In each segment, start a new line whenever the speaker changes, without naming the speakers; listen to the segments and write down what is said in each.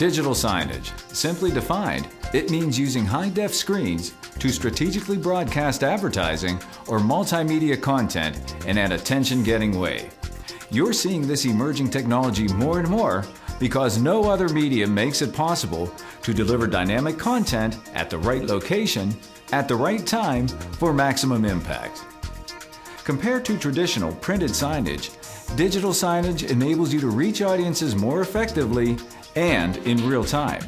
Digital signage. Simply defined, it means using high-def screens to strategically broadcast advertising or multimedia content in an attention-getting way. You're seeing this emerging technology more and more because no other medium makes it possible to deliver dynamic content at the right location, at the right time for maximum impact. Compared to traditional printed signage, digital signage enables you to reach audiences more effectively and in real time.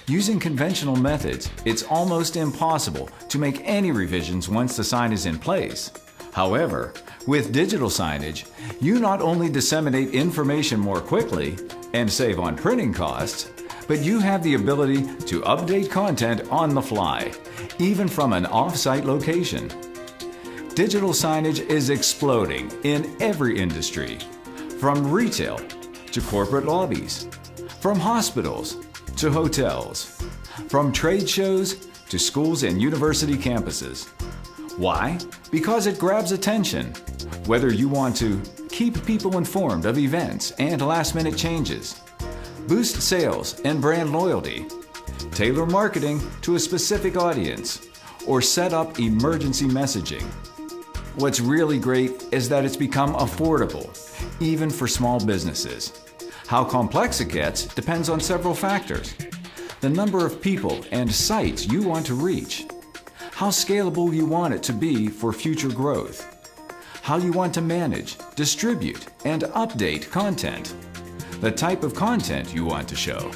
Using conventional methods, it's almost impossible to make any revisions once the sign is in place. However, with digital signage, you not only disseminate information more quickly and save on printing costs, but you have the ability to update content on the fly, even from an off-site location. Digital signage is exploding in every industry, from retail to corporate lobbies, from hospitals to hotels, from trade shows to schools and university campuses. Why? Because it grabs attention. Whether you want to keep people informed of events and last-minute changes, boost sales and brand loyalty, tailor marketing to a specific audience, or set up emergency messaging. What's really great is that it's become affordable, even for small businesses. How complex it gets depends on several factors. The number of people and sites you want to reach, how scalable you want it to be for future growth, how you want to manage, distribute, and update content, the type of content you want to show.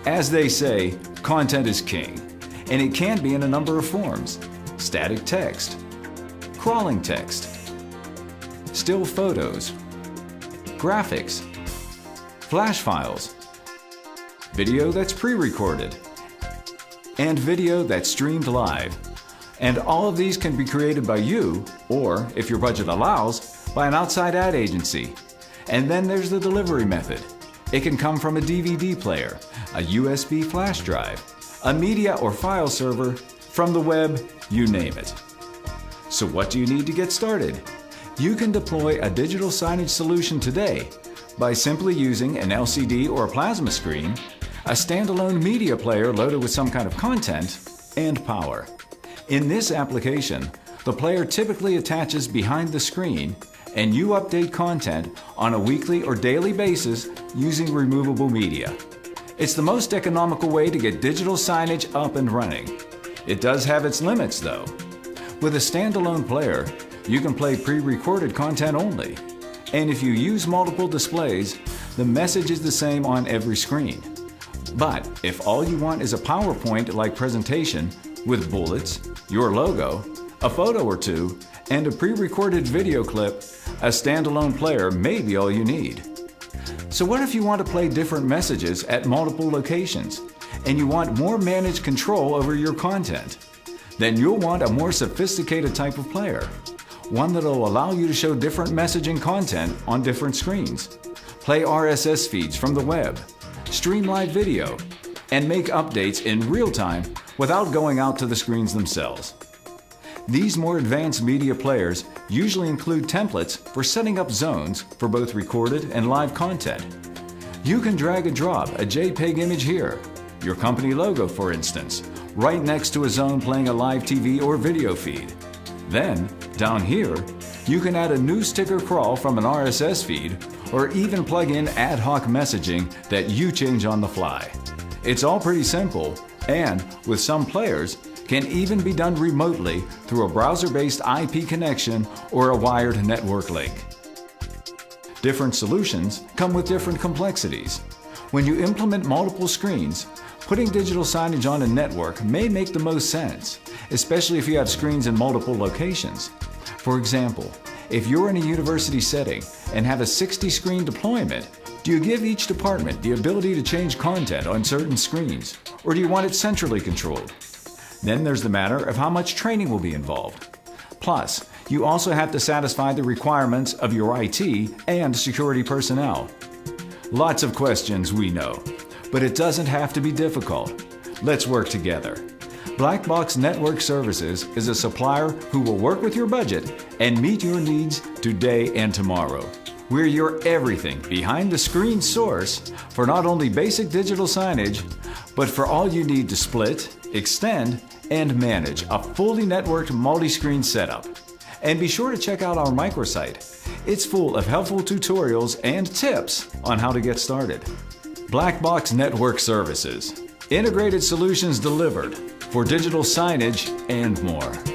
As they say, content is king, and it can be in a number of forms: static text, crawling text, still photos, graphics, flash files, video that's pre-recorded, and video that's streamed live. And all of these can be created by you, or, if your budget allows, by an outside ad agency. And then there's the delivery method. It can come from a DVD player, a USB flash drive, a media or file server, from the web, you name it. So what do you need to get started? You can deploy a digital signage solution today by simply using an LCD or a plasma screen, a standalone media player loaded with some kind of content, and power. In this application, the player typically attaches behind the screen, and you update content on a weekly or daily basis using removable media. It's the most economical way to get digital signage up and running. It does have its limits, though. With a standalone player, you can play pre-recorded content only. And if you use multiple displays, the message is the same on every screen. But if all you want is a PowerPoint-like presentation with bullets, your logo, a photo or two, and a pre-recorded video clip, a standalone player may be all you need. So what if you want to play different messages at multiple locations, and you want more managed control over your content? Then you'll want a more sophisticated type of player, one that'll allow you to show different messaging content on different screens, play RSS feeds from the web, stream live video, and make updates in real time without going out to the screens themselves. These more advanced media players usually include templates for setting up zones for both recorded and live content. You can drag and drop a JPEG image here, your company logo for instance, right next to a zone playing a live TV or video feed. Then, down here, you can add a new sticker crawl from an RSS feed or even plug in ad hoc messaging that you change on the fly. It's all pretty simple, and with some players, can even be done remotely through a browser-based IP connection or a wired network link. Different solutions come with different complexities. When you implement multiple screens, putting digital signage on a network may make the most sense, especially if you have screens in multiple locations. For example, if you're in a university setting and have a 60-screen deployment, do you give each department the ability to change content on certain screens, or do you want it centrally controlled? Then there's the matter of how much training will be involved. Plus, you also have to satisfy the requirements of your IT and security personnel. Lots of questions, we know, but it doesn't have to be difficult. Let's work together. Black Box Network Services is a supplier who will work with your budget and meet your needs today and tomorrow. We're your everything behind the screen source for not only basic digital signage, but for all you need to split, extend, and manage a fully networked multi-screen setup. And be sure to check out our microsite. It's full of helpful tutorials and tips on how to get started. Black Box Network Services. Integrated solutions delivered for digital signage and more.